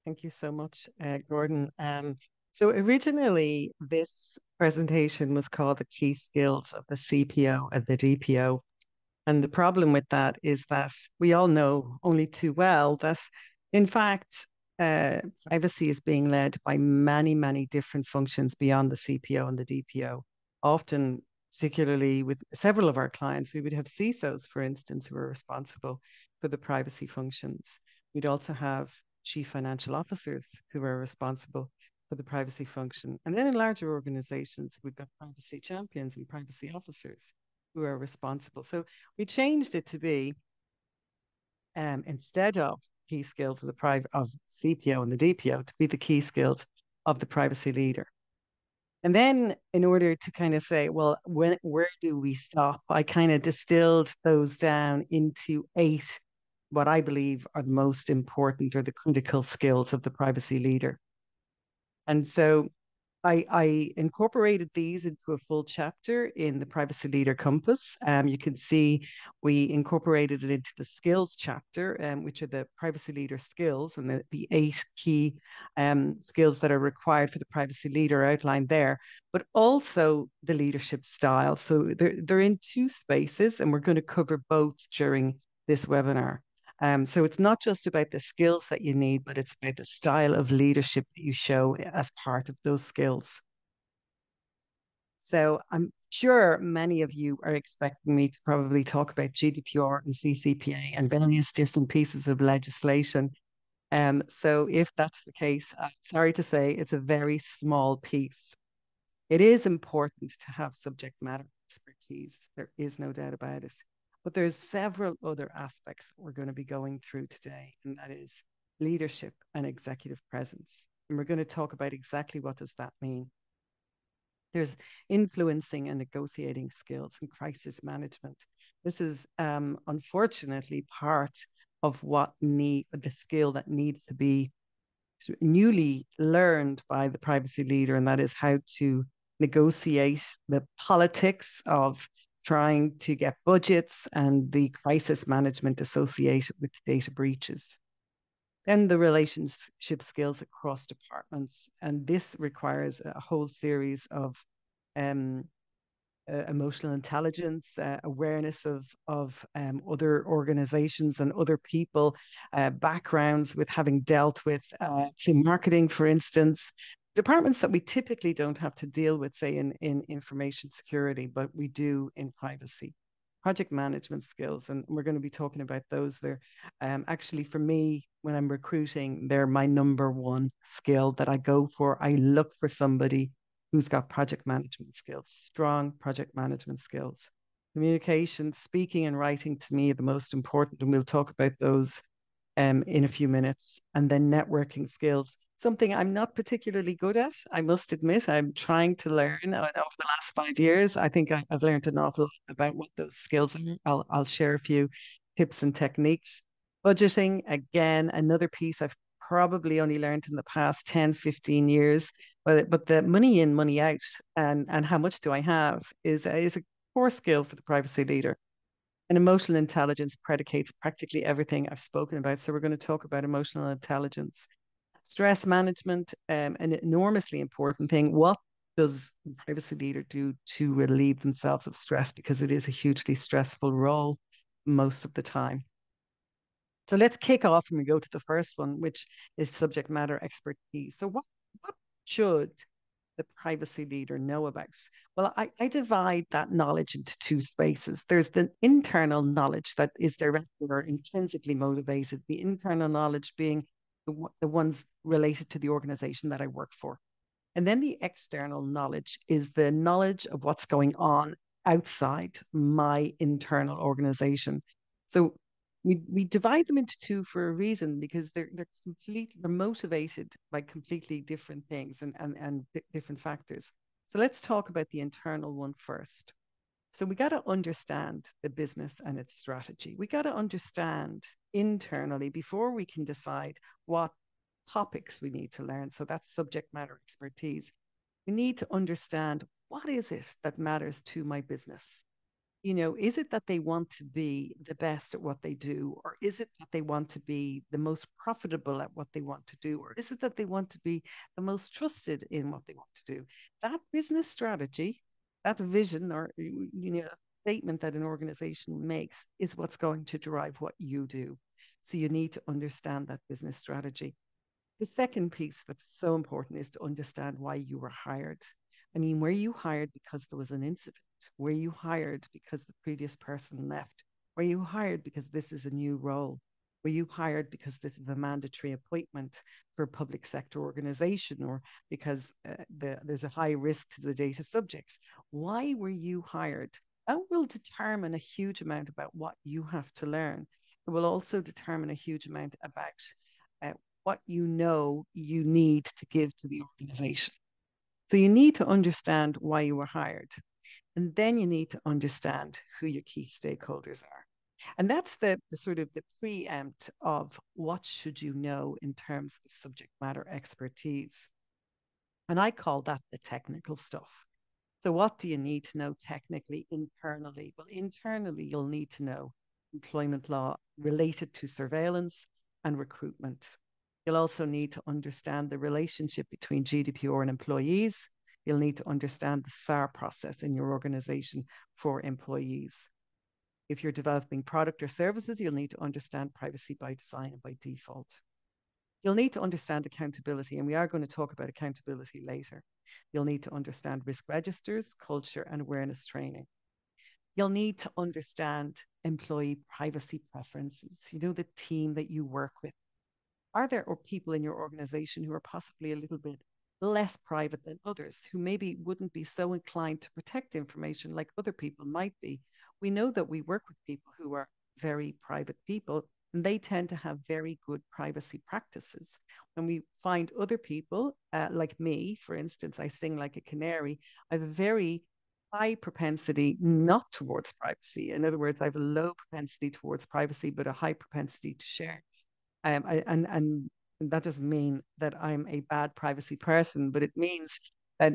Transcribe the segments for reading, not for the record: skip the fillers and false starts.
Thank you so much, Gordon. So originally, this presentation was called The Key Skills of the CPO and the DPO. And the problem with that is that we all know only too well that, in fact, privacy is being led by many, many different functions beyond the CPO and the DPO. Often, particularly with several of our clients, we would have CISOs, for instance, who are responsible for the privacy functions. We'd also have chief financial officers who are responsible for the privacy function. And then in larger organizations, we've got privacy champions and privacy officers who are responsible. So we changed it to be instead of key skills of the private of CPO and the DPO to be the key skills of the privacy leader. And then in order to kind of say, well, where do we stop? I kind of distilled those down into eight, what I believe are the most important or the critical skills of the privacy leader. And so I incorporated these into a full chapter in the Privacy Leader Compass. You can see we incorporated it into the skills chapter, which are the privacy leader skills and the eight key skills that are required for the privacy leader outlined there, but also the leadership style. So they're in two spaces, and we're going to cover both during this webinar. So it's not just about the skills that you need, but it's about the style of leadership that you show as part of those skills. So I'm sure many of you are expecting me to probably talk about GDPR and CCPA and various different pieces of legislation. So if that's the case, I'm sorry to say it's a very small piece. It is important to have subject matter expertise. There is no doubt about it. But there's several other aspects that we're going to be going through today, and that is leadership and executive presence. And we're going to talk about exactly what does that mean. There's influencing and negotiating skills and crisis management. This is unfortunately part of the skill that needs to be newly learned by the privacy leader, and that is how to negotiate the politics of trying to get budgets and the crisis management associated with data breaches. Then the relationship skills across departments. And this requires a whole series of um, emotional intelligence, awareness of other organizations and other people, backgrounds with having dealt with, say, marketing, for instance, departments that we typically don't have to deal with, say, in information security, but we do in privacy. Project management skills, and we're going to be talking about those. They're actually, for me, when I'm recruiting, they're my number one skill that I go for. I look for somebody who's got project management skills, strong project management skills. Communication, speaking and writing to me are the most important, and we'll talk about those in a few minutes. And then networking skills, something I'm not particularly good at. I must admit, I'm trying to learn over the last 5 years. I think I've learned an awful lot about what those skills are. I'll share a few tips and techniques. Budgeting, again, another piece I've probably only learned in the past 10, 15 years. But the money in, money out, and how much do I have is a core skill for the privacy leader. And emotional intelligence predicates practically everything I've spoken about. So we're going to talk about emotional intelligence. Stress management, an enormously important thing. What does the privacy leader do to relieve themselves of stress? Because it is a hugely stressful role most of the time. So let's kick off and we go to the first one, which is subject matter expertise. So what should the privacy leader know about? Well, I divide that knowledge into two spaces. There's the internal knowledge that is directly or intrinsically motivated, the internal knowledge being the ones related to the organization that I work for. And then the external knowledge is the knowledge of what's going on outside my internal organization. So we divide them into two for a reason because they're motivated by completely different things and different factors. So let's talk about the internal one first. So we got to understand the business and its strategy. We got to understand internally before we can decide what topics we need to learn. So that's subject matter expertise. We need to understand what is it that matters to my business. Is it that they want to be the best at what they do, or is it that they want to be the most profitable at what they want to do, or is it that they want to be the most trusted in what they want to do? That business strategy, that vision, or statement that an organization makes is what's going to drive what you do. So you need to understand that business strategy. The second piece that's so important is to understand why you were hired. I mean, were you hired because there was an incident? Were you hired because the previous person left? Were you hired because this is a new role? Were you hired because this is a mandatory appointment for a public sector organization, or because there's a high risk to the data subjects? Why were you hired? That will determine a huge amount about what you have to learn. It will also determine a huge amount about uh, what you need to give to the organization. So you need to understand why you were hired. And then you need to understand who your key stakeholders are. And that's the sort of the preempt of what should you know in terms of subject matter expertise. And I call that the technical stuff. So, what do you need to know technically internally? Well, internally, you'll need to know employment law related to surveillance and recruitment. You'll also need to understand the relationship between GDPR and employees. You'll need to understand the SAR process in your organization for employees. If you're developing product or services, you'll need to understand privacy by design and by default. You'll need to understand accountability, and we are going to talk about accountability later. You'll need to understand risk registers, culture, and awareness training. You'll need to understand employee privacy preferences, the team that you work with. Are there people in your organization who are possibly a little bit less private than others, who maybe wouldn't be so inclined to protect information like other people might be? We know that we work with people who are very private people, and they tend to have very good privacy practices. When we find other people, like me, for instance, I sing like a canary, I have a very high propensity not towards privacy. In other words, I have a low propensity towards privacy, but a high propensity to share. And that doesn't mean that I'm a bad privacy person, but it means that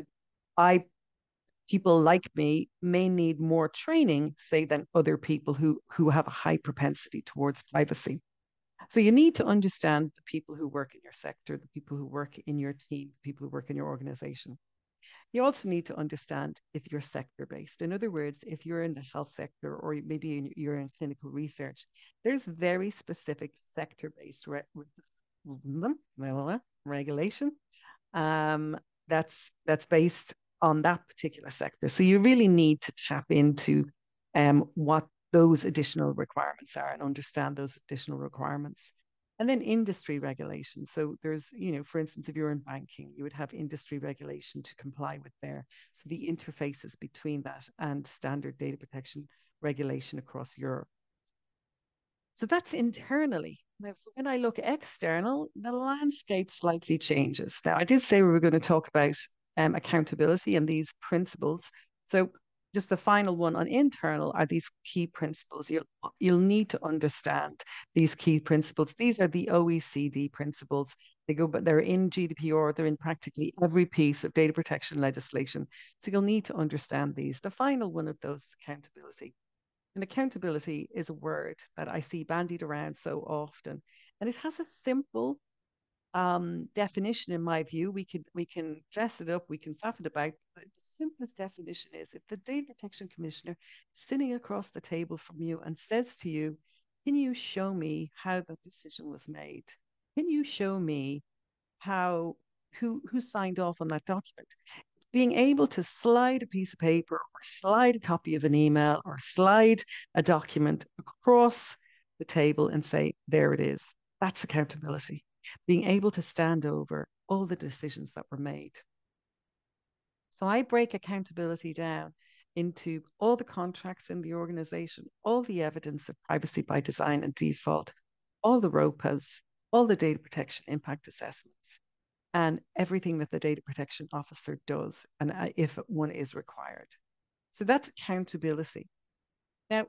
I people like me may need more training, say, than other people who have a high propensity towards privacy. So you need to understand the people who work in your sector, the people who work in your team, the people who work in your organization. You also need to understand if you're sector based. In other words, if you're in the health sector, or maybe you're in clinical research, there's very specific sector based regulation um, that's based on that particular sector. So you really need to tap into what those additional requirements are and understand those additional requirements. And then industry regulation. So there's, for instance, if you're in banking, you would have industry regulation to comply with there. So the interfaces between that and standard data protection regulation across Europe. So that's internally. Now, so when I look external, the landscape slightly changes. Now, I did say we were going to talk about accountability and these principles. So just the final one on internal are these key principles. You'll need to understand these key principles. These are the OECD principles. But they're in GDPR, they're in practically every piece of data protection legislation. So you'll need to understand these. The final one of those is accountability. And accountability is a word that I see bandied around so often, and it has a simple definition in my view. We can dress it up, we can faff it about, but the simplest definition is if the data protection commissioner is sitting across the table from you and says to you, "Can you show me how that decision was made? Can you show me how who signed off on that document?" Being able to slide a piece of paper or slide a copy of an email or slide a document across the table and say, "There it is." That's accountability. Being able to stand over all the decisions that were made. So I break accountability down into all the contracts in the organization, all the evidence of privacy by design and default, all the ROPAs, all the data protection impact assessments, and everything that the data protection officer does, and if one is required. So that's accountability. Now,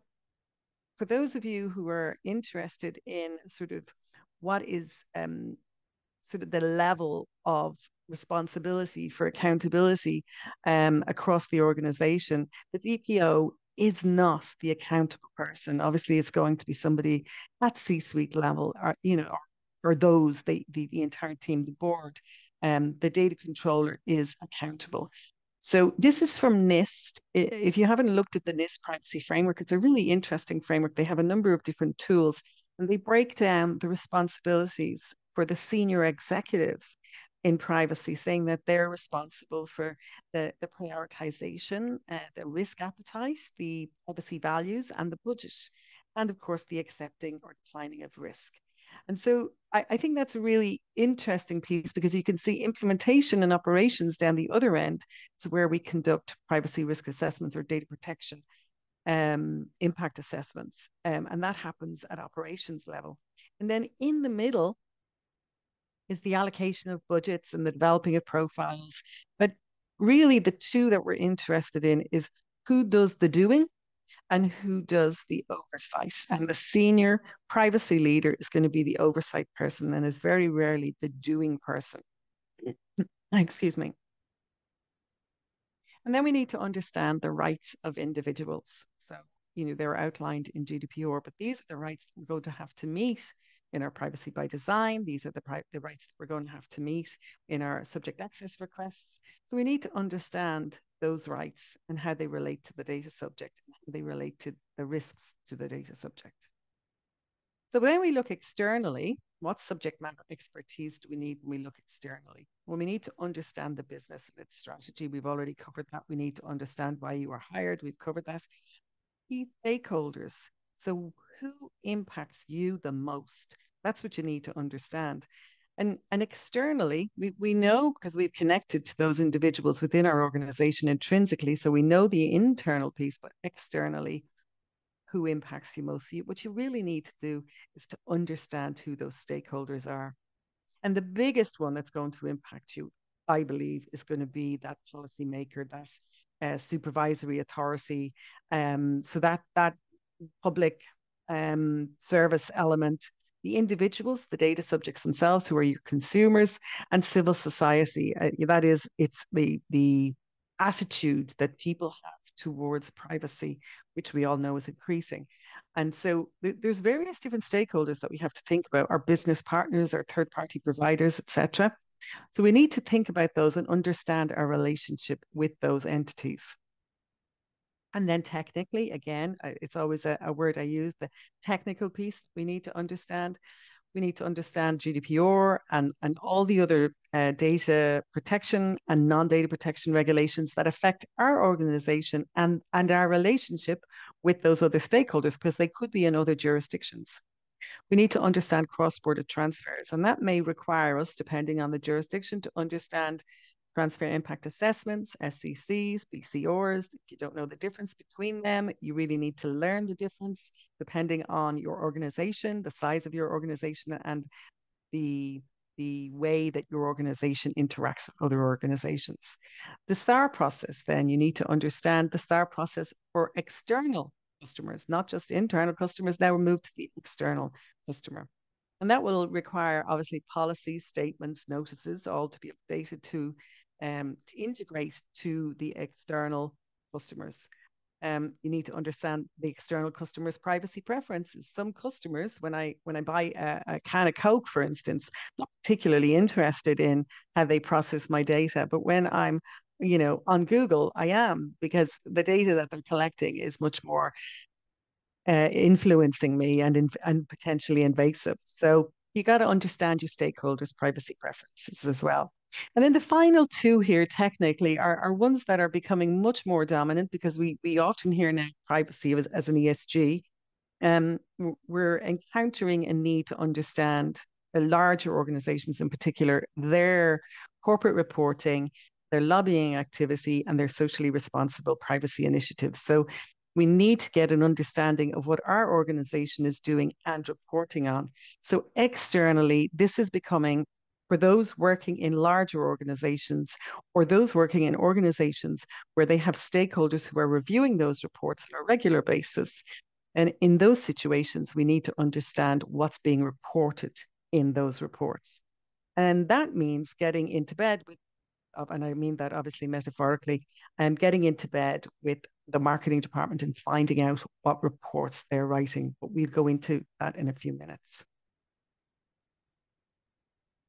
for those of you who are interested in sort of what is sort of the level of responsibility for accountability across the organization, the DPO is not the accountable person. Obviously, it's going to be somebody at C-suite level, or or those the entire team, the board. The data controller is accountable. So this is from NIST. If you haven't looked at the NIST privacy framework, it's a really interesting framework. They have a number of different tools, and they break down the responsibilities for the senior executive in privacy, saying that they're responsible for the prioritization, the risk appetite, the privacy values, and the budget, and of course, the accepting or declining of risk. And so I think that's a really interesting piece because you can see implementation and operations down the other end is where we conduct privacy risk assessments or data protection impact assessments. And that happens at operations level. And then in the middle is the allocation of budgets and the developing of profiles. But really, the two that we're interested in is who does the doing and who does the oversight. And the senior privacy leader is going to be the oversight person and is very rarely the doing person. Excuse me. And then we need to understand the rights of individuals. So, they're outlined in GDPR, but these are the rights that we're going to have to meet in our privacy by design. These are the rights that we're going to have to meet in our subject access requests. So we need to understand those rights and how they relate to the data subject and how they relate to the risks to the data subject. So when we look externally, what subject matter expertise do we need when we look externally? Well, we need to understand the business and its strategy. We've already covered that. We need to understand why you were hired. We've covered that. Key stakeholders. So who impacts you the most? That's what you need to understand. And externally, we know because we've connected to those individuals within our organization intrinsically. So we know the internal piece, but externally, who impacts you most. So what you really need to do is to understand who those stakeholders are. And the biggest one that's going to impact you, I believe, is going to be that policymaker, that supervisory authority. So that public service element, the individuals, the data subjects themselves, who are your consumers, and civil society. That is, it's the attitude that people have towards privacy, which we all know is increasing. And so there's various different stakeholders that we have to think about, our business partners, our third party providers, etc. So we need to think about those and understand our relationship with those entities. And then technically, again, it's always a word I use, the technical piece we need to understand. We need to understand GDPR and all the other data protection and non-data protection regulations that affect our organization and our relationship with those other stakeholders, because they could be in other jurisdictions. We need to understand cross-border transfers, and that may require us, depending on the jurisdiction, to understand transfer impact assessments, SCCs, BCRs. If you don't know the difference between them, you really need to learn the difference depending on your organization, the size of your organization, and the way that your organization interacts with other organizations. The STAR process, then, you need to understand the STAR process for external customers, not just internal customers. Now we're moved to the external customer. And that will require, obviously, policies, statements, notices, all to be updated to integrate to the external customers. You need to understand the external customers' privacy preferences. Some customers, when I buy a can of Coke, for instance, not particularly interested in how they process my data, but when I'm on Google, I am, because the data that they're collecting is much more influencing me and potentially invasive. So you got to understand your stakeholders' privacy preferences as well. And then the final two here, technically, are ones that are becoming much more dominant because we often hear now privacy as an ESG. We're encountering a need to understand the larger organizations in particular, their corporate reporting, their lobbying activity, and their socially responsible privacy initiatives. So we need to get an understanding of what our organization is doing and reporting on. So externally, this is becoming, for those working in larger organizations or those working in organizations where they have stakeholders who are reviewing those reports on a regular basis. And in those situations, we need to understand what's being reported in those reports. And that means getting into bed with, and I mean that obviously metaphorically, getting into bed with the marketing department in finding out what reports they're writing. But we'll go into that in a few minutes.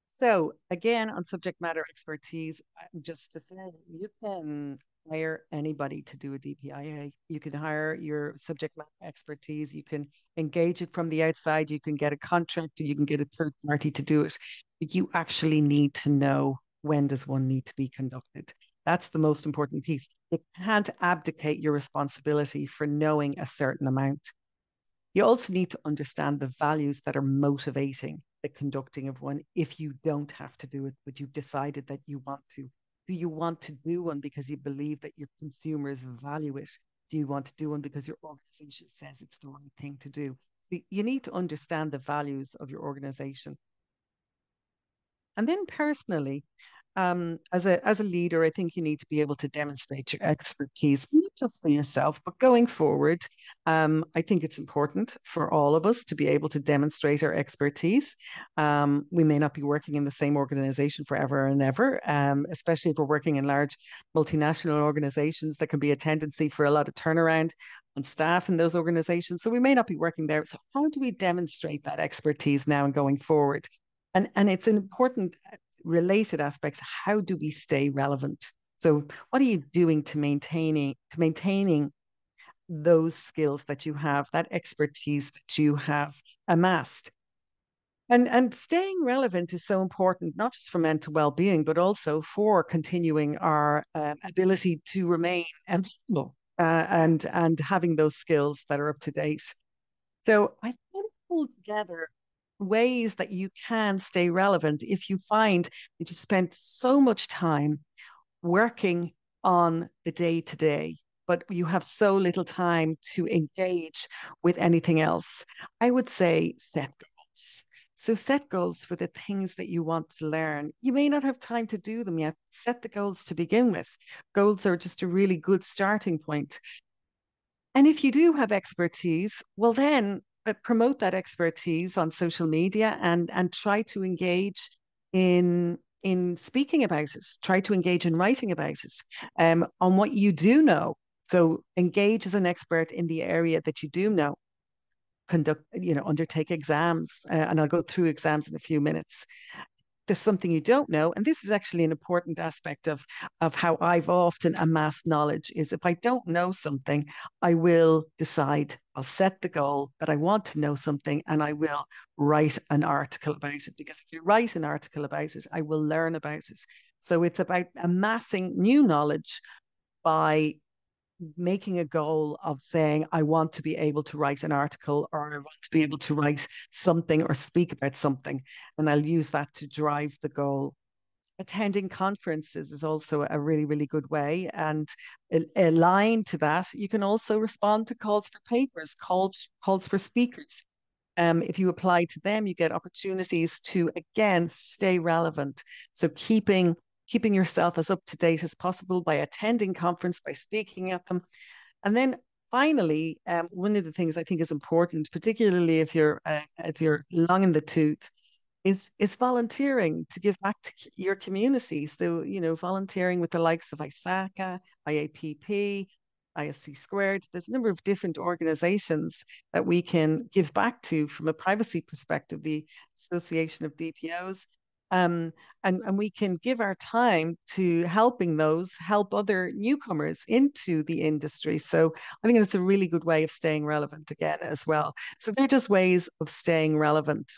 So again, on subject matter expertise, just to say, you can hire anybody to do a DPIA. You can hire your subject matter expertise. You can engage it from the outside. You can get a contractor. You can get a third party to do it. But you actually need to know, when does one need to be conducted. That's the most important piece. You can't abdicate your responsibility for knowing a certain amount. You also need to understand the values that are motivating the conducting of one if you don't have to do it, but you've decided that you want to. Do you want to do one because you believe that your consumers value it? Do you want to do one because your organization says it's the right thing to do? You need to understand the values of your organization. And then personally, as a leader, I think you need to be able to demonstrate your expertise, not just for yourself, but going forward. I think it's important for all of us to be able to demonstrate our expertise. We may not be working in the same organization forever and ever, especially if we're working in large multinational organizations. There can be a tendency for a lot of turnaround on staff in those organizations. So we may not be working there. So how do we demonstrate that expertise now and going forward? And it's an important related aspects. How do we stay relevant? So what are you doing to maintaining those skills that you have, that expertise that you have amassed? And staying relevant is so important, not just for mental well-being, but also for continuing our ability to remain employable and having those skills that are up to date. So I think pull together ways that you can stay relevant if you find that you spend so much time working on the day to day, but you have so little time to engage with anything else. I would say set goals. So set goals for the things that you want to learn. You may not have time to do them yet. Set the goals to begin with. Goals are just a really good starting point. And if you do have expertise, well, then promote that expertise on social media and try to engage in speaking about it. Try to engage in writing about it on what you do know. So engage as an expert in the area that you do know. Undertake exams, and I'll go through exams in a few minutes. There's something you don't know, and this is actually an important aspect of how I've often amassed knowledge. Is if I don't know something, I will decide, I'll set the goal that I want to know something, and I will write an article about it, because if you write an article about it, I will learn about it. So it's about amassing new knowledge by making a goal of saying, I want to be able to write an article, or I want to be able to write something or speak about something. And I'll use that to drive the goal. Attending conferences is also a really, really good way. And aligned to that, you can also respond to calls for papers, calls for speakers. If you apply to them, you get opportunities to again stay relevant. So keeping yourself as up to date as possible by attending conference, by speaking at them. And then finally, one of the things I think is important, particularly if you're long in the tooth, is volunteering to give back to your community. So, volunteering with the likes of ISACA, IAPP, ISC Squared. There's a number of different organizations that we can give back to from a privacy perspective, the Association of DPOs. And we can give our time to helping those help other newcomers into the industry. So I think it's a really good way of staying relevant again as well. So they're just ways of staying relevant.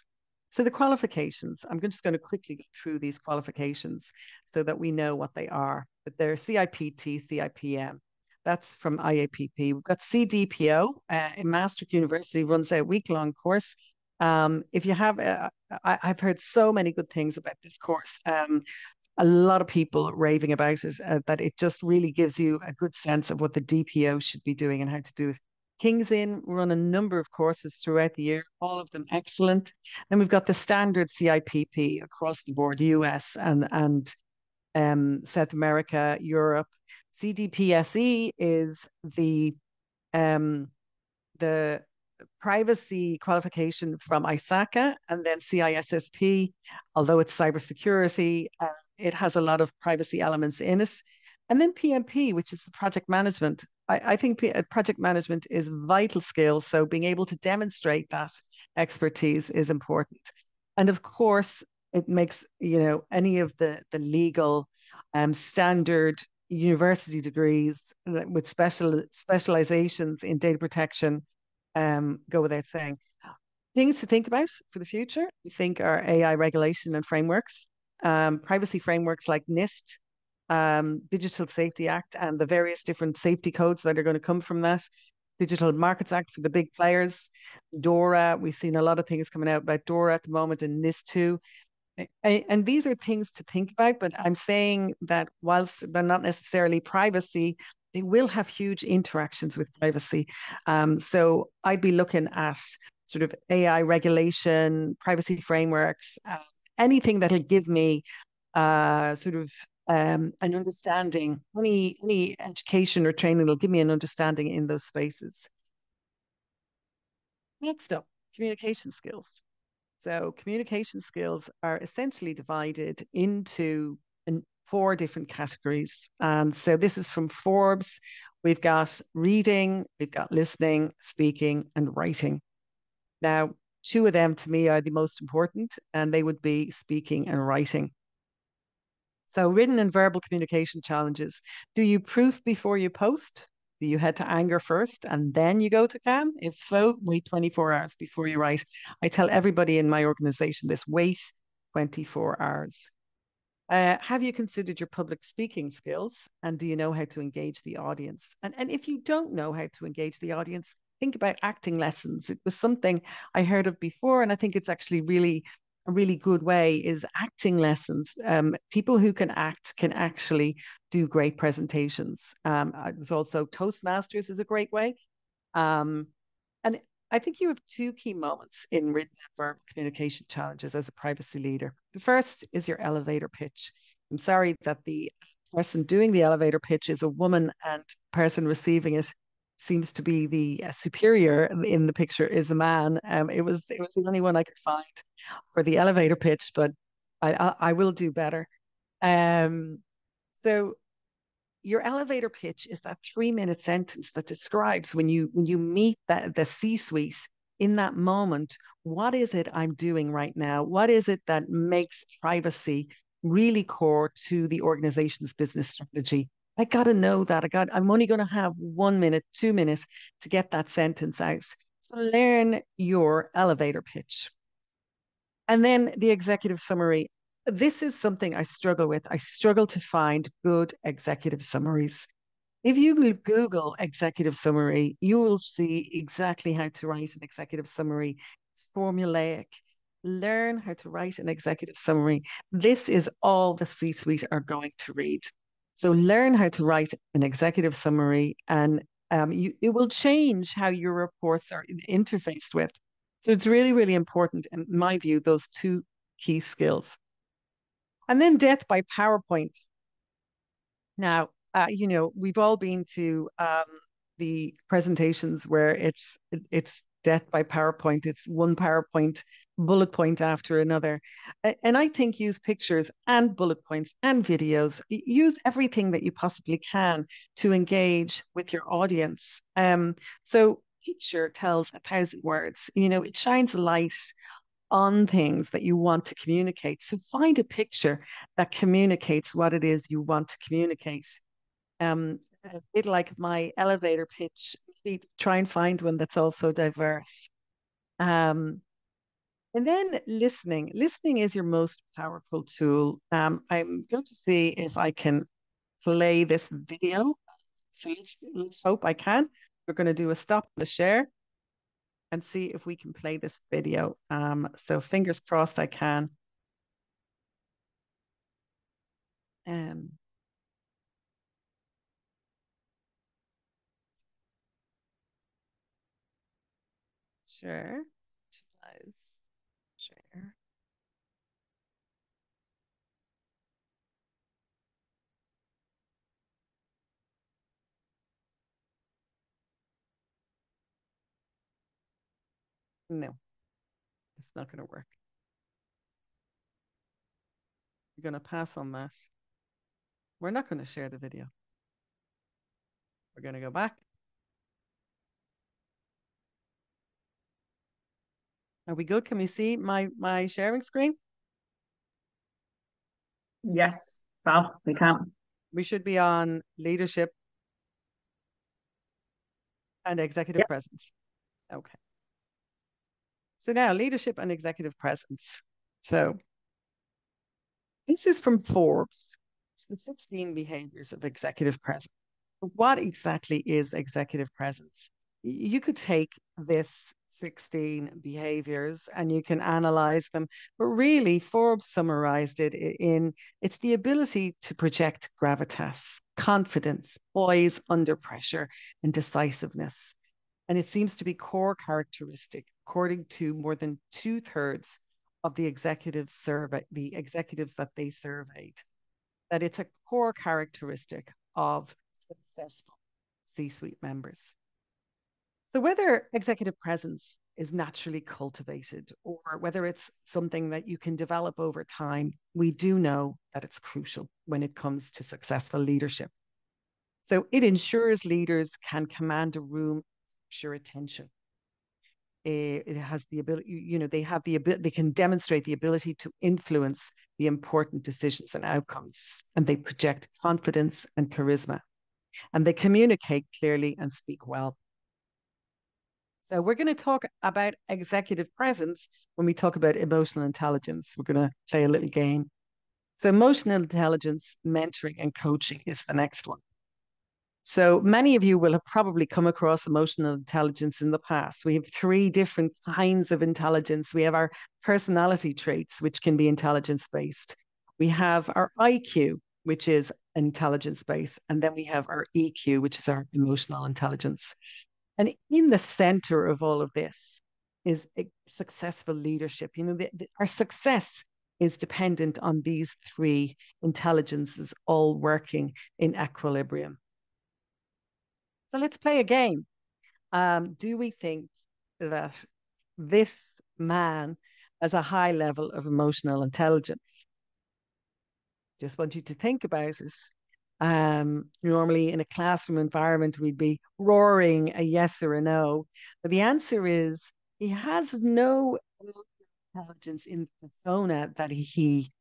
So the qualifications, I'm just going to quickly go through these qualifications so that we know what they are. But they're CIPT, CIPM. That's from IAPP. We've got CDPO. In Maastricht University runs a week-long course. If you have, I've heard so many good things about this course. A lot of people raving about it, that it just really gives you a good sense of what the DPO should be doing and how to do it. King's Inn run a number of courses throughout the year, all of them excellent. Then we've got the standard CIPP across the board, US and South America, Europe. CDPSE is the privacy qualification from ISACA, and then CISSP, although it's cybersecurity, it has a lot of privacy elements in it. And then PMP, which is the project management I think project management is vital skill. So being able to demonstrate that expertise is important. And of course, it makes, any of the legal standard university degrees with specializations in data protection go without saying. Things to think about for the future, I think, are AI regulation and frameworks, privacy frameworks like NIST, Digital Safety Act, and the various different safety codes that are going to come from that. Digital Markets Act for the big players, DORA. We've seen a lot of things coming out about DORA at the moment and NIST too. And these are things to think about, but I'm saying that whilst they're not necessarily privacy, they will have huge interactions with privacy. So I'd be looking at sort of AI regulation, privacy frameworks, anything that'll give me sort of an understanding, any education or training will give me an understanding in those spaces. Next up, communication skills. So communication skills are essentially divided into four different categories. And so this is from Forbes. We've got reading, we've got listening, speaking, and writing. Now, two of them to me are the most important, and they would be speaking and writing. So, written and verbal communication challenges. Do you proof before you post? Do you head to anger first and then you go to calm? If so, wait 24 hours before you write. I tell everybody in my organization this, wait 24 hours. Have you considered your public speaking skills and do you know how to engage the audience? And if you don't know how to engage the audience, think about acting lessons. It was something I heard of before, and I think it's actually really a really good way is acting lessons. People who can act can actually do great presentations. There's also Toastmasters is a great way. Um, and I think you have two key moments in written and verbal communication challenges as a privacy leader. The first is your elevator pitch. I'm sorry that the person doing the elevator pitch is a woman and the person receiving it seems to be the superior in the picture is a man. It was the only one I could find for the elevator pitch, but I will do better. Um, so your elevator pitch is that 3 minute sentence that describes when you meet the C-suite in that moment, what is it I'm doing right now? What is it that makes privacy really core to the organization's business strategy? I got to know that. I'm only going to have 1 minute, 2 minutes to get that sentence out. So learn your elevator pitch. And then the executive summary. This is something I struggle with. I struggle to find good executive summaries. If you will Google executive summary, you will see exactly how to write an executive summary. It's formulaic. Learn how to write an executive summary. This is all the C suite are going to read. So learn how to write an executive summary, and it will change how your reports are interfaced with. So it's really, really important, in my view, those two key skills. And then death by PowerPoint. Now, we've all been to the presentations where it's death by PowerPoint. It's one PowerPoint bullet point after another, and I think use pictures and bullet points and videos. Use everything that you possibly can to engage with your audience. So picture tells 1,000 words. It shines a light on things that you want to communicate. So find a picture that communicates what it is you want to communicate. A bit like my elevator pitch, maybe try and find one that's also diverse. Um, and then listening. Listening is your most powerful tool. I'm going to see if I can play this video. So let's hope I can. We're going to do a stop the share and see if we can play this video. So fingers crossed I can. Um, share. Share. No, it's not going to work. We're going to pass on that. We're not going to share the video. We're going to go back. Are we good? Can we see my sharing screen? Yes, well, we can. We should be on leadership and executive Yep. presence. Okay. So now leadership and executive presence. So this is from Forbes. It's the 16 behaviors of executive presence. What exactly is executive presence? You could take this 16 behaviors and you can analyze them, but really Forbes summarized it in it's the ability to project gravitas, confidence, poise under pressure, and decisiveness. And it seems to be core characteristic, according to more than two-thirds of the executive survey, the executives that they surveyed, that it's a core characteristic of successful C-suite members. So whether executive presence is naturally cultivated or whether it's something that you can develop over time, we do know that it's crucial when it comes to successful leadership. So it ensures leaders can command a room, capture attention. It has the ability, they have the ability, they can demonstrate the ability to influence the important decisions and outcomes, and they project confidence and charisma, and they communicate clearly and speak well. So we're going to talk about executive presence when we talk about emotional intelligence. We're going to play a little game. So emotional intelligence, mentoring and coaching is the next one. So many of you will have probably come across emotional intelligence in the past. We have three different kinds of intelligence. We have our personality traits, which can be intelligence based. We have our IQ, which is intelligence based. And then we have our EQ, which is our emotional intelligence. And in the center of all of this is a successful leadership. Our success is dependent on these three intelligences all working in equilibrium. So let's play a game. Do we think that this man has a high level of emotional intelligence? Just want you to think about it. Normally, in a classroom environment, we'd be roaring a yes or a no. But the answer is he has no intelligence in the persona that he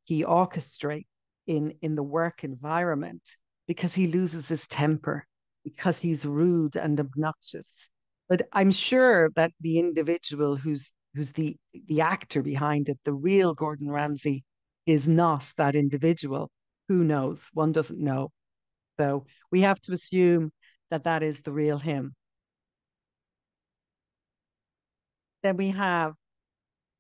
orchestrates in the work environment because he loses his temper, because he's rude and obnoxious. But I'm sure that the individual who's the actor behind it, the real Gordon Ramsay, is not that individual. Who knows? One doesn't know. So we have to assume that that is the real him. Then we have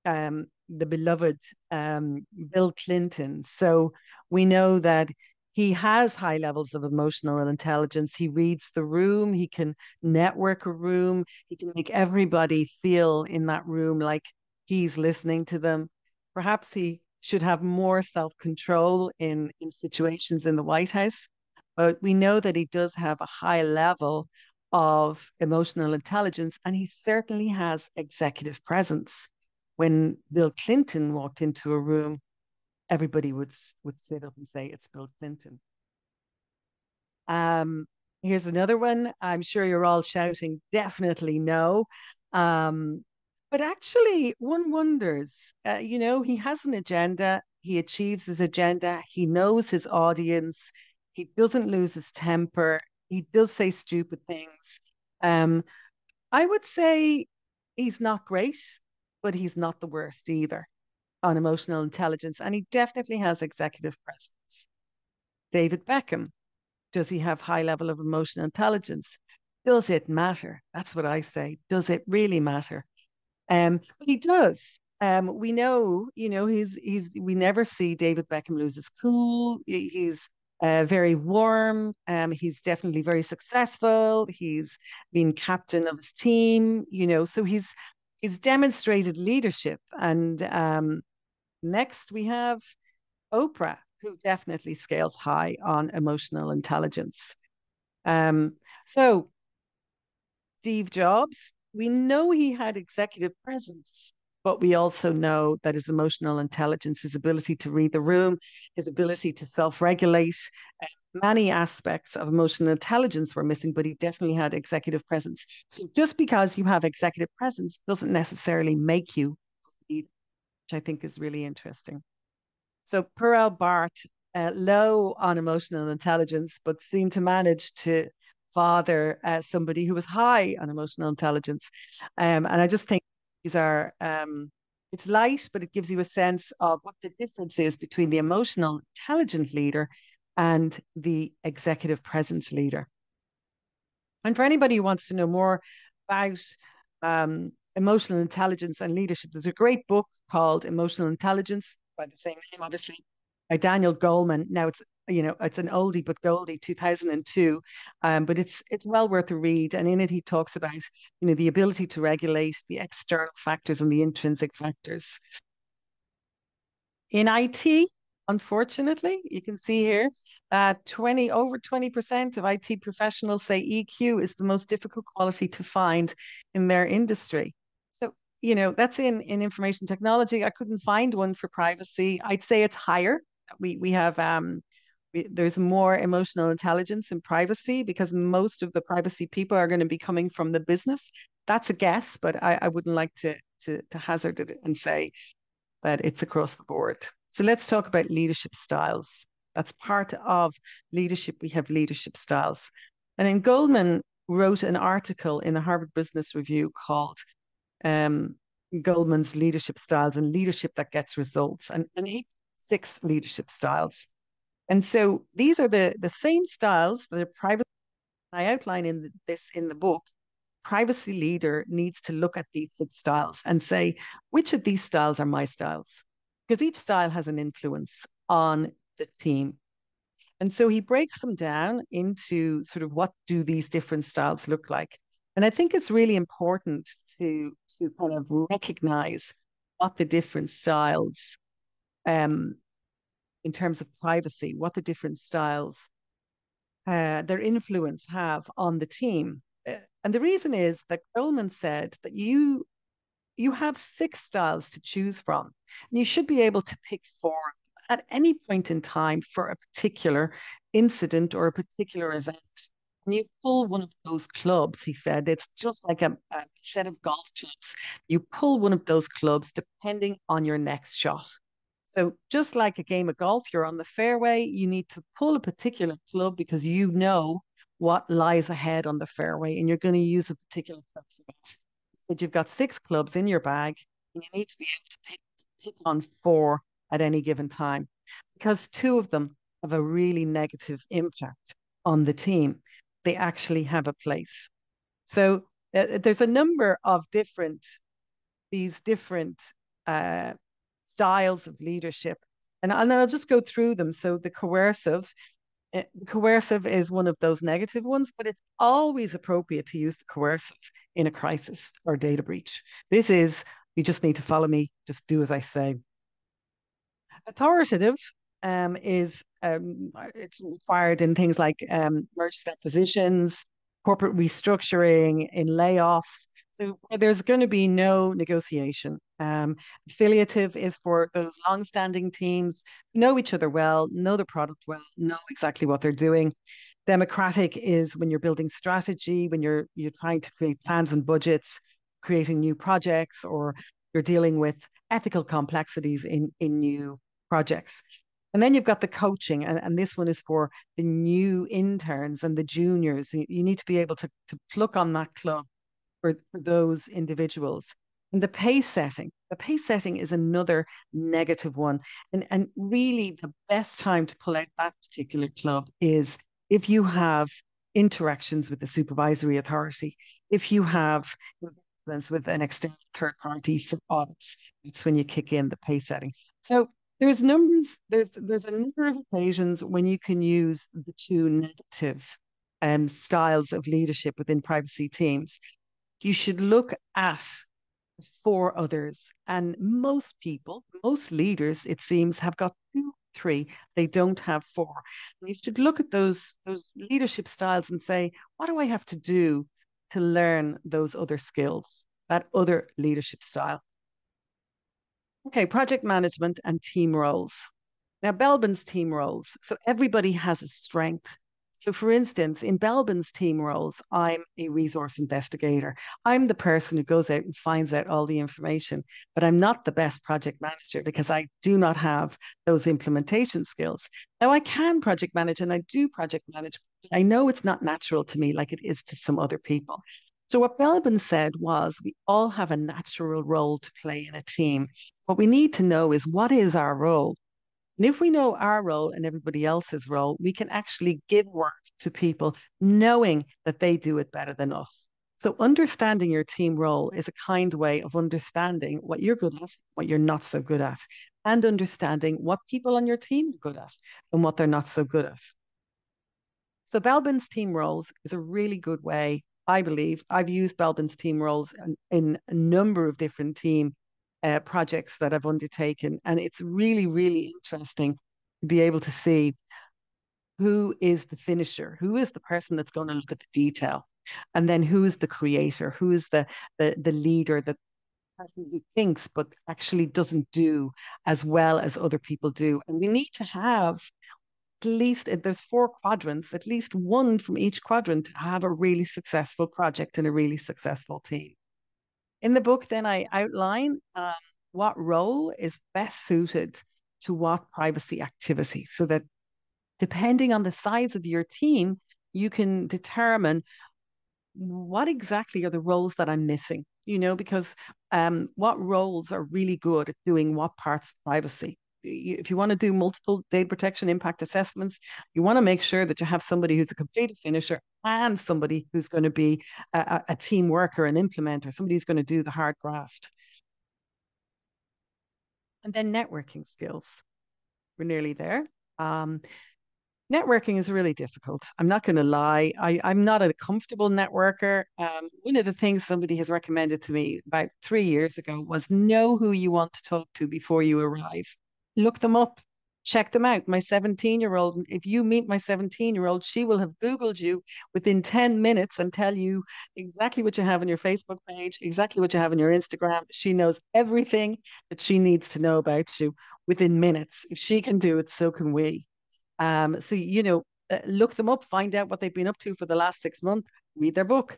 the beloved Bill Clinton. So we know that he has high levels of emotional intelligence. He reads the room, he can network a room, he can make everybody feel in that room like he's listening to them. Perhaps he should have more self control in situations in the White House. But we know that he does have a high level of emotional intelligence, and he certainly has executive presence. When Bill Clinton walked into a room, everybody would sit up and say, "It's Bill Clinton." Um, Here's another one. I'm sure you're all shouting, definitely no. Um, but actually, one wonders, he has an agenda, he achieves his agenda, he knows his audience, he doesn't lose his temper, he does say stupid things. Um, I would say he's not great, but he's not the worst either on emotional intelligence. And he definitely has executive presence. David Beckham, does he have high level of emotional intelligence? Does it matter? That's what I say. Does it really matter? But he does. We know, we never see David Beckham lose his cool. He's very warm. He's definitely very successful. He's been captain of his team, so he's demonstrated leadership. And next we have Oprah, who definitely scales high on emotional intelligence. Um, so Steve Jobs, we know he had executive presence, But we also know that his emotional intelligence, his ability to read the room, his ability to self regulate, many aspects of emotional intelligence were missing, but he definitely had executive presence. So just because you have executive presence doesn't necessarily make you, which I think is really interesting. So Pearl Bart, low on emotional intelligence, but seemed to manage to father somebody who was high on emotional intelligence. And I just think these are, it's light, but it gives you a sense of what the difference is between the emotional intelligent leader and the executive presence leader. And for anybody who wants to know more about emotional intelligence and leadership, there's a great book called Emotional Intelligence by the same name, obviously, by Daniel Goleman. Now it's an oldie but goldie, 2002, but it's well worth a read. And in it, he talks about the ability to regulate the external factors and the intrinsic factors. In IT, unfortunately, you can see here that 20% of IT professionals say EQ is the most difficult quality to find in their industry. So, that's in information technology. I couldn't find one for privacy. I'd say it's higher. We have there's more emotional intelligence in privacy because most of the privacy people are going to be coming from the business. That's a guess, but I wouldn't like to hazard it and say that it's across the board. So let's talk about leadership styles. That's part of leadership. We have leadership styles. And then Goldman wrote an article in the Harvard Business Review called um, Goldman's Leadership Styles and Leadership That Gets Results. And he 6 leadership styles. And so these are the same styles that are private. I outline this in the book. Privacy leader needs to look at these 6 styles and say, which of these styles are my styles? Because each style has an influence on the team. And so he breaks them down into sort of what do these different styles look like. And I think it's really important to kind of recognize what the different styles um, in terms of privacy, what the different styles their influence have on the team. And the reason is that Goldman said that you have 6 styles to choose from, and you should be able to pick 4 at any point in time for a particular incident or a particular event. And you pull one of those clubs, he said, it's just like a set of golf clubs. You pull one of those clubs depending on your next shot. So just like a game of golf, you're on the fairway, you need to pull a particular club because you know what lies ahead on the fairway and you're going to use a particular club for that. But you've got 6 clubs in your bag and you need to be able to pick on 4 at any given time because 2 of them have a really negative impact on the team. They actually have a place. So there's a number of these different uh, styles of leadership. And then I'll just go through them. So the coercive is one of those negative ones, but it's always appropriate to use the coercive in a crisis or data breach. This is, you just need to follow me, just do as I say. Authoritative is it's required in things like mergers and acquisitions, corporate restructuring, in layoffs. So there's going to be no negotiation. Affiliative is for those long-standing teams, know each other well, know the product well, know exactly what they're doing. Democratic is when you're building strategy, when you're trying to create plans and budgets, creating new projects, or you're dealing with ethical complexities in new projects. And then you've got the coaching, and this one is for the new interns and the juniors. You need to be able to pluck on that club for those individuals. And the pace setting is another negative one. And really, the best time to pull out that particular club is if you have interactions with the supervisory authority, if you have influence with an external third party for audits, it's when you kick in the pace setting. So there's a number of occasions when you can use the 2 negative styles of leadership within privacy teams. You should look at 4 others. And most people, most leaders, it seems, have got 2, 3. They don't have 4. And you should look at those leadership styles and say, what do I have to do to learn those other skills, that other leadership style? Okay, project management and team roles. Now, Belbin's team roles. So everybody has a strength. So, for instance, in Belbin's team roles, I'm a resource investigator. I'm the person who goes out and finds out all the information, but I'm not the best project manager because I do not have those implementation skills. Now, I can project manage and I do project manage. I know it's not natural to me like it is to some other people. So, what Belbin said was we all have a natural role to play in a team. What we need to know is what is our role? And if we know our role and everybody else's role, we can actually give work to people knowing that they do it better than us. So, understanding your team role is a kind way of understanding what you're good at, what you're not so good at, and understanding what people on your team are good at and what they're not so good at. So, Belbin's team roles is a really good way. I believe I've used Belbin's team roles in a number of different team projects that I've undertaken. And it's really, really interesting to be able to see who is the finisher, who is the person that's going to look at the detail, and then who is the creator, who is the leader, the person who thinks but actually doesn't do as well as other people do. And we need to have at least, if there's four quadrants, at least one from each quadrant to have a really successful project and a really successful team. In the book, then I outline what role is best suited to what privacy activity so that depending on the size of your team, you can determine what exactly are the roles that I'm missing, because what roles are really good at doing what parts of privacy. If you want to do multiple data protection impact assessments, you want to make sure that you have somebody who's a complete finisher and somebody who's going to be a team worker, an implementer, somebody who's going to do the hard graft. And then networking skills. We're nearly there. Um, Networking is really difficult. I'm not going to lie. I'm not a comfortable networker. One of the things somebody has recommended to me about 3 years ago was know who you want to talk to before you arrive. Look them up, check them out. My 17-year-old, if you meet my 17-year-old, she will have Googled you within 10 minutes and tell you exactly what you have on your Facebook page, exactly what you have on your Instagram. She knows everything that she needs to know about you within minutes. If she can do it, so can we. So, look them up, find out what they've been up to for the last 6 months, read their book.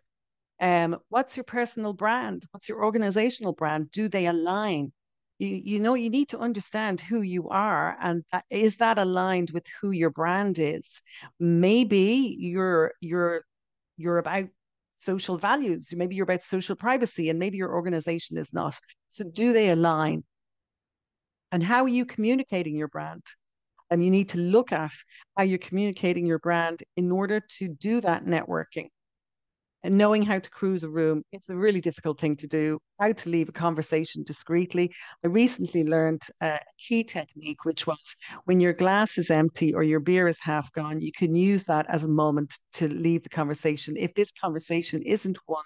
What's your personal brand? What's your organizational brand? Do they align? You need to understand who you are, and is that aligned with who your brand is? Maybe you're about social values. Maybe you're about social privacy, and maybe your organization is not. So, do they align? And how are you communicating your brand? And you need to look at how you're communicating your brand in order to do that networking. And knowing how to cruise a room, it's a really difficult thing to do. How to leave a conversation discreetly. I recently learned a key technique, which was when your glass is empty or your beer is half gone, you can use that as a moment to leave the conversation. If this conversation isn't one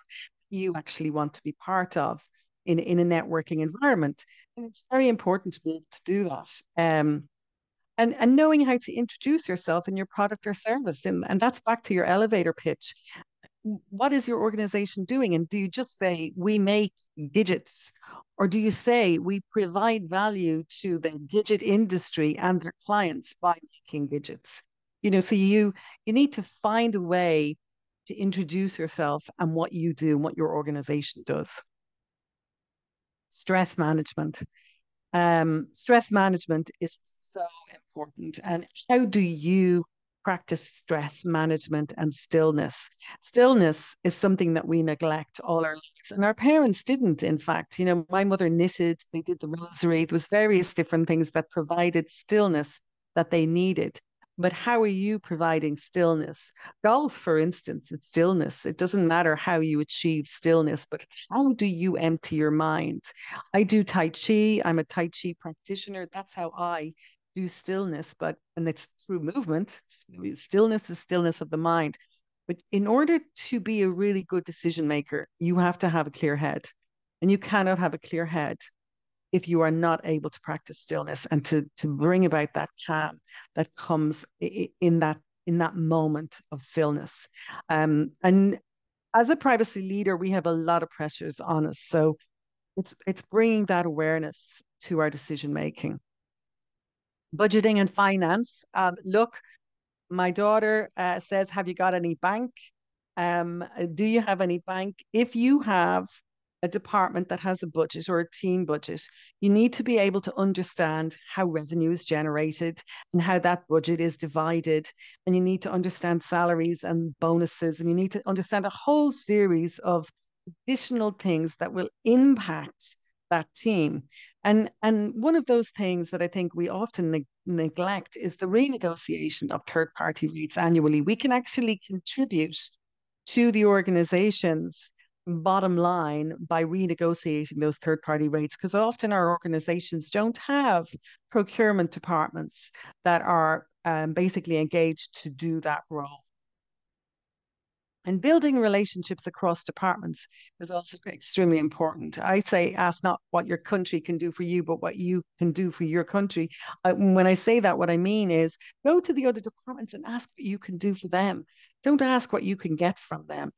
you actually want to be part of in a networking environment. And it's very important to be able to do that. And knowing how to introduce yourself and your product or service. And that's back to your elevator pitch. What is your organization doing? And do you just say, we make widgets? Or do you say, we provide value to the widget industry and their clients by making widgets? So you need to find a way to introduce yourself and what you do and what your organization does. Stress management. Stress management is so important. And how do you practice stress management and stillness? Stillness is something that we neglect all our lives. And our parents didn't, in fact. My mother knitted, they did the rosary. It was various different things that provided stillness that they needed. But how are you providing stillness? Golf, for instance, it's stillness. It doesn't matter how you achieve stillness, but it's how do you empty your mind? I do Tai Chi. I'm a Tai Chi practitioner. That's how I do stillness, and it's through movement. Stillness is stillness of the mind. But in order to be a really good decision maker, you have to have a clear head. And you cannot have a clear head if you are not able to practice stillness and to bring about that calm that comes in that moment of stillness. And as a privacy leader, we have a lot of pressures on us. So it's bringing that awareness to our decision making. Budgeting and finance. Look, my daughter says, have you got any bank? Do you have any bank? If you have a department that has a budget or a team budget, you need to be able to understand how revenue is generated and how that budget is divided. And you need to understand salaries and bonuses, and you need to understand a whole series of additional things that will impact that team. And one of those things that I think we often neglect is the renegotiation of third party rates annually. We can actually contribute to the organization's bottom line by renegotiating those third party rates, because often our organizations don't have procurement departments that are basically engaged to do that role. And building relationships across departments is also extremely important. I'd say ask not what your country can do for you, but what you can do for your country. When I say that, what I mean is go to the other departments and ask what you can do for them. Don't ask what you can get from them.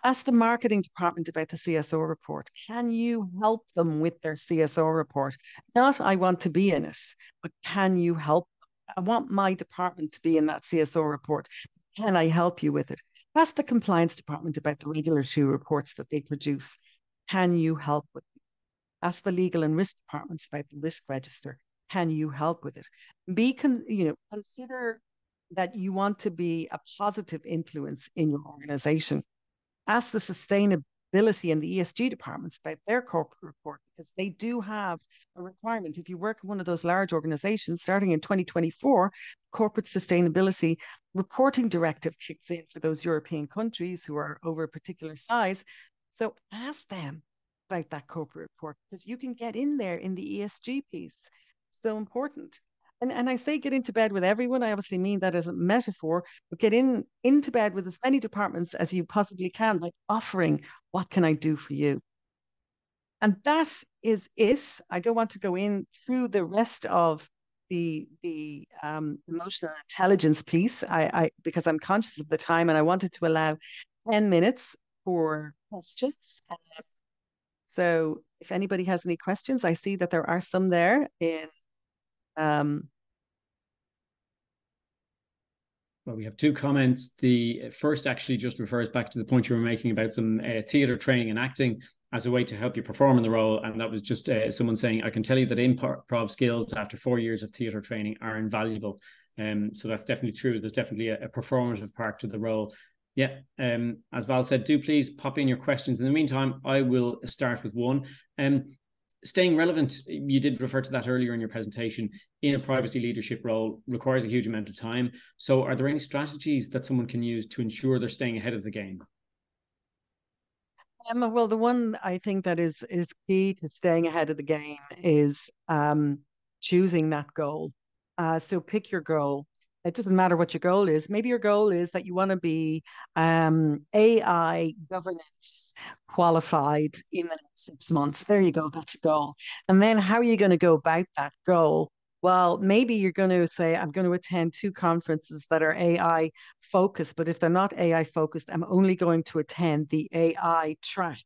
Ask the marketing department about the CSO report. Can you help them with their CSO report? Not, I want to be in it, but can you help? I want my department to be in that CSO report. Can I help you with it? Ask the compliance department about the regulatory reports that they produce. Can you help with it? Ask the legal and risk departments about the risk register. Can you help with it? Consider that you want to be a positive influence in your organization. Ask the sustainability and the ESG departments about their corporate report, because they do have a requirement. If you work in one of those large organizations, starting in 2024, corporate sustainability reporting directive kicks in for those European countries who are over a particular size. So ask them about that corporate report, because you can get in there in the ESG piece. So important. And I say get into bed with everyone. I obviously mean that as a metaphor, but get into bed with as many departments as you possibly can, like offering, what can I do for you? And that is it. I don't want to go in through the rest of the emotional intelligence piece. I because I'm conscious of the time and I wanted to allow 10 minutes for questions. So if anybody has any questions, I see that there are some there in Well, we have two comments. The first actually just refers back to the point you were making about some theatre training and acting as a way to help you perform in the role. And that was just someone saying, I can tell you that improv skills after 4 years of theatre training are invaluable. So that's definitely true. There's definitely a performative part to the role. Yeah, as Val said, do please pop in your questions. In the meantime, I will start with one. Staying relevant, you did refer to that earlier in your presentation, in a privacy leadership role requires a huge amount of time. So are there any strategies that someone can use to ensure they're staying ahead of the game? Well, the one I think that is key to staying ahead of the game is choosing that goal. So pick your goal. It doesn't matter what your goal is. Maybe your goal is that you want to be AI governance qualified in the next 6 months. There you go. That's a goal. And then how are you going to go about that goal? Well, maybe you're going to say, I'm going to attend 2 conferences that are AI focused, but if they're not AI focused, I'm only going to attend the AI track.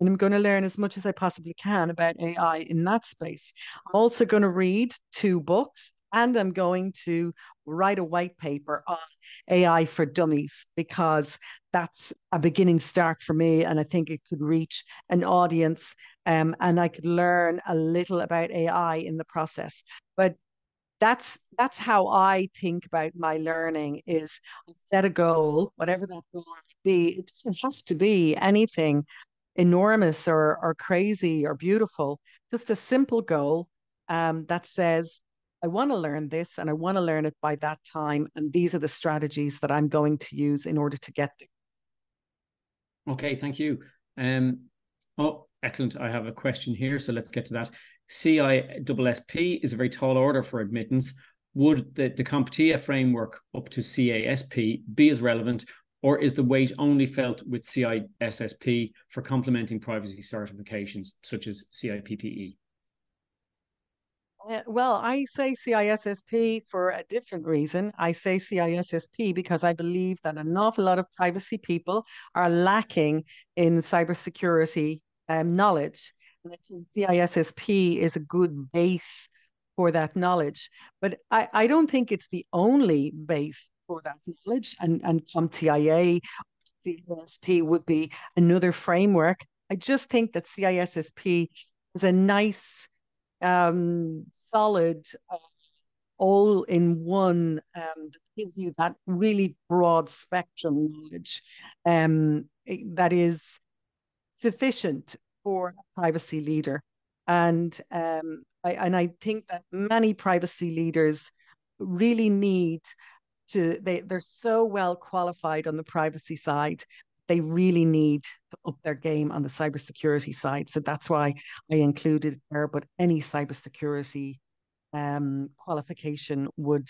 And I'm going to learn as much as I possibly can about AI in that space. I'm also going to read 2 books, and I'm going to write a white paper on AI for dummies, because that's a beginning start for me. And I think it could reach an audience, and I could learn a little about AI in the process. But that's how I think about my learning is I set a goal, whatever that goal might be. It doesn't have to be anything enormous or crazy or beautiful, just a simple goal that says, I want to learn this and I want to learn it by that time. And these are the strategies that I'm going to use in order to get there. Okay, thank you. Oh, excellent. I have a question here, so let's get to that. CISSP is a very tall order for admittance. Would the CompTIA framework up to CASP be as relevant, or is the weight only felt with CISSP for complementing privacy certifications such as CIPPE? Well, I say CISSP for a different reason. I say CISSP because I believe that an awful lot of privacy people are lacking in cybersecurity knowledge. And I think CISSP is a good base for that knowledge. But I don't think it's the only base for that knowledge. And CompTIA, CISSP would be another framework. I just think that CISSP is a nice, solid, all in one that gives you that really broad spectrum knowledge that is sufficient for a privacy leader. And I think that many privacy leaders really need to, they're so well qualified on the privacy side. They really need to up their game on the cybersecurity side. So that's why I included it there. But any cybersecurity qualification would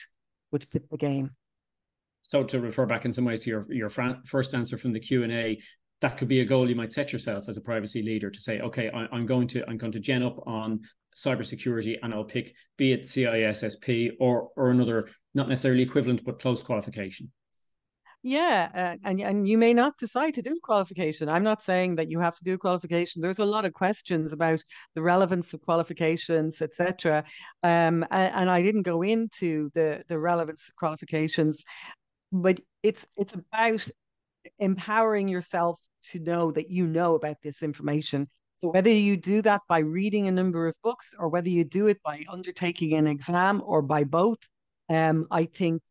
fit the game. So to refer back in some ways to your first answer from the Q&A, that could be a goal you might set yourself as a privacy leader to say, okay, I'm going to gen up on cybersecurity, and I'll pick, be it CISSP or another, not necessarily equivalent but close qualification. Yeah, and you may not decide to do qualification. I'm not saying that you have to do qualification. There's a lot of questions about the relevance of qualifications, etc. And I didn't go into the relevance of qualifications, but it's about empowering yourself to know that you know about this information. So whether you do that by reading a number of books, or whether you do it by undertaking an exam, or by both, I think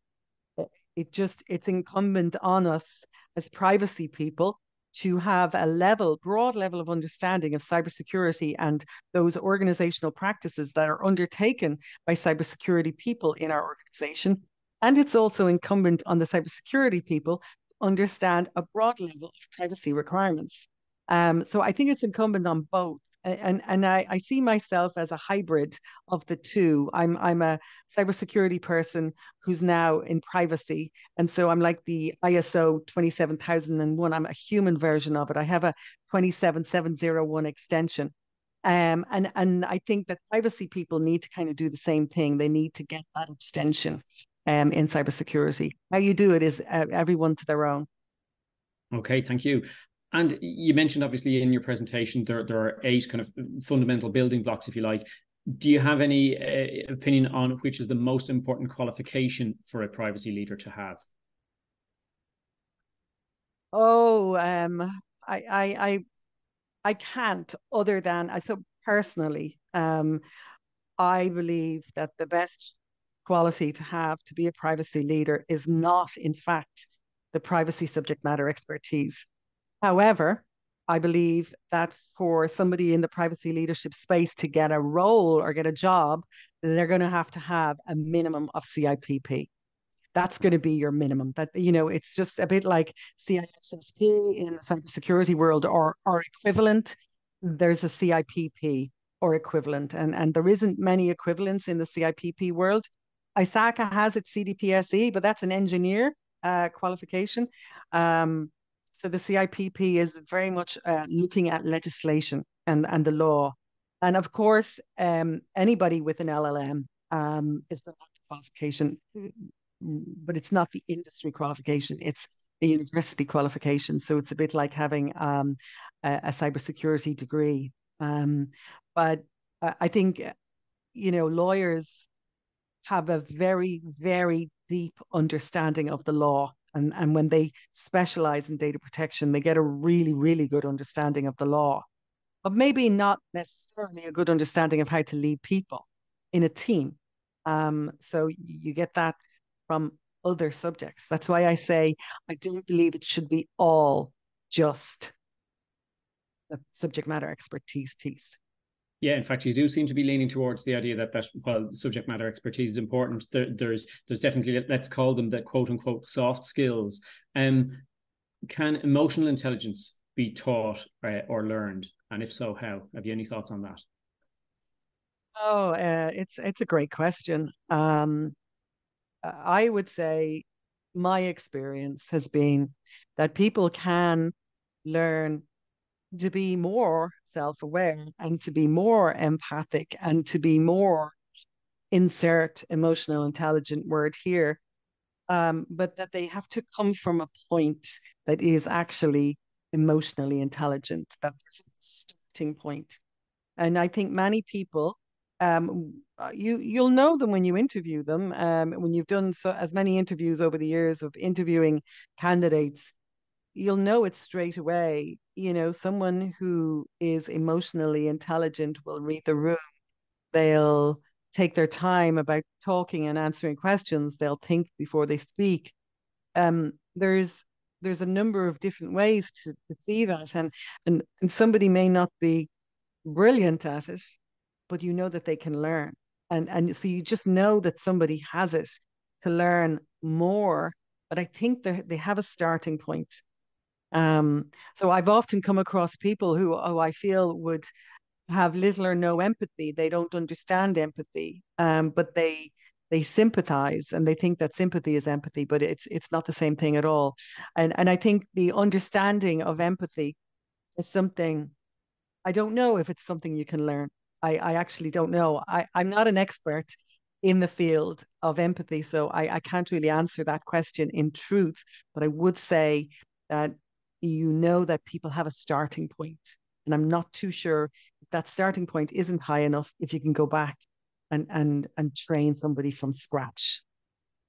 it's incumbent on us as privacy people to have a broad level of understanding of cybersecurity and those organizational practices that are undertaken by cybersecurity people in our organization. And it's also incumbent on the cybersecurity people to understand a broad level of privacy requirements. So I think it's incumbent on both. And I see myself as a hybrid of the two. I'm a cybersecurity person who's now in privacy. And so I'm like the ISO 27001. I'm a human version of it. I have a 27701 extension. And I think that privacy people need to kind of do the same thing. They need to get that extension in cybersecurity. How you do it is everyone to their own. Okay, thank you. And you mentioned, obviously, in your presentation, there are 8 kind of fundamental building blocks, if you like. Do you have any opinion on which is the most important qualification for a privacy leader to have? Oh, I can't, other than so personally, I believe that the best quality to have to be a privacy leader is not, in fact, the privacy subject matter expertise. However, I believe that for somebody in the privacy leadership space to get a role or get a job, they're going to have a minimum of CIPP. That's going to be your minimum. That, it's just a bit like CISSP in the cybersecurity world, or equivalent. There's a CIPP or equivalent, and there isn't many equivalents in the CIPP world. ISACA has its CDPSE, but that's an engineer qualification. So the CIPP is very much looking at legislation and the law. And of course, anybody with an LLM is the qualification, but it's not the industry qualification, it's a university qualification. So it's a bit like having a cybersecurity degree. But I think, lawyers have a very, very deep understanding of the law. And when they specialize in data protection, they get a really, really good understanding of the law, but maybe not necessarily a good understanding of how to lead people in a team. So you get that from other subjects. That's why I say I don't believe it should be all just the subject matter expertise piece. Yeah, in fact, you do seem to be leaning towards the idea that while subject matter expertise is important, there's definitely, let's call them the quote unquote soft skills. Can emotional intelligence be taught or learned? And if so, how? Have you any thoughts on that? Oh, it's a great question. I would say my experience has been that people can learn to be more self-aware and to be more empathic and to be more, insert emotional intelligent word here, but that they have to come from a point that is actually emotionally intelligent, that there's a starting point. And I think many people, you'll know them when you interview them. When you've done so as many interviews over the years of interviewing candidates, you'll know it straight away. You know, someone who is emotionally intelligent will read the room. They'll take their time about talking and answering questions. They'll think before they speak. Um, there's there's a number of different ways to see that, and somebody may not be brilliant at it, but you know that they can learn. And so you just know that somebody has it to learn more. But I think they have a starting point. So I've often come across people who, oh, I feel would have little or no empathy. They don't understand empathy, but they sympathize and they think that sympathy is empathy, but it's not the same thing at all. And I think the understanding of empathy is something. I don't know if it's something you can learn. I actually don't know. I'm not an expert in the field of empathy, so I can't really answer that question in truth. But I would say that you know that people have a starting point, and I'm not too sure if that starting point isn't high enough if you can go back and train somebody from scratch.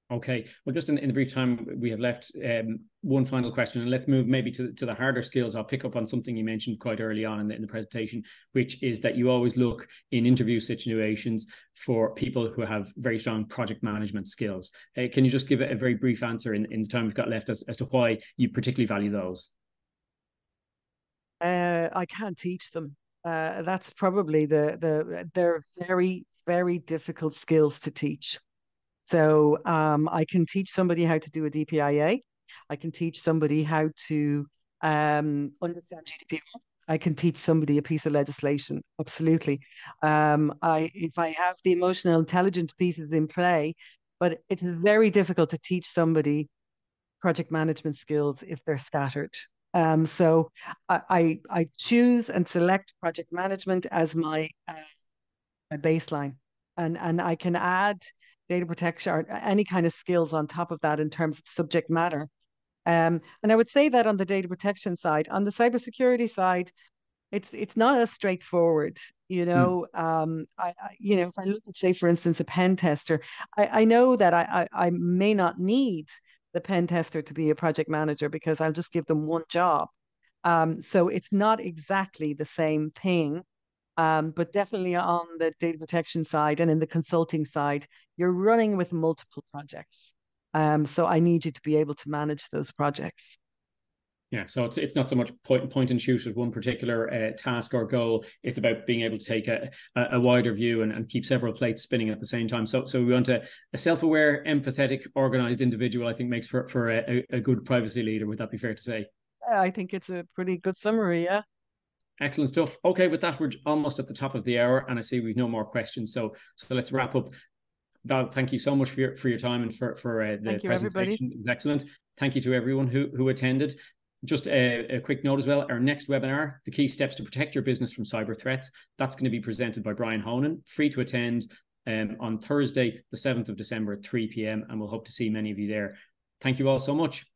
Okay. Well, just in the brief time we have left, one final question, and let's move maybe to the harder skills. I'll pick up on something you mentioned quite early on in the presentation, which is that you always look in interview situations for people who have very strong project management skills. Can you just give a very brief answer in the time we've got left as to why you particularly value those? I can't teach them. That's probably they're very, very difficult skills to teach. So I can teach somebody how to do a DPIA. I can teach somebody how to understand GDPR. I can teach somebody a piece of legislation. Absolutely. If I have the emotional intelligence pieces in play, but it's very difficult to teach somebody project management skills if they're scattered. So I choose and select project management as my baseline, and I can add data protection or any kind of skills on top of that in terms of subject matter. And I would say that on the data protection side, on the cybersecurity side, it's not as straightforward. If I look at, say, for instance, a pen tester, I know that I may not need the pen tester to be a project manager because I'll just give them one job. So it's not exactly the same thing. But definitely on the data protection side and in the consulting side, you're running with multiple projects. So I need you to be able to manage those projects. Yeah, so it's not so much point and shoot with one particular task or goal. It's about being able to take a wider view and keep several plates spinning at the same time. So we want a self-aware, empathetic, organized individual, I think makes for a good privacy leader. Would that be fair to say? I think it's a pretty good summary, yeah. Excellent stuff. Okay, with that, we're almost at the top of the hour, and I see we've no more questions. So let's wrap up. Val, thank you so much for your time and for the Thank you, presentation. everybody. It was excellent. Thank you to everyone who attended. Just a quick note as well, our next webinar, the key steps to protect your business from cyber threats, that's going to be presented by Brian Honan, free to attend on Thursday, the 7th of December at 3 p.m. And we'll hope to see many of you there. Thank you all so much.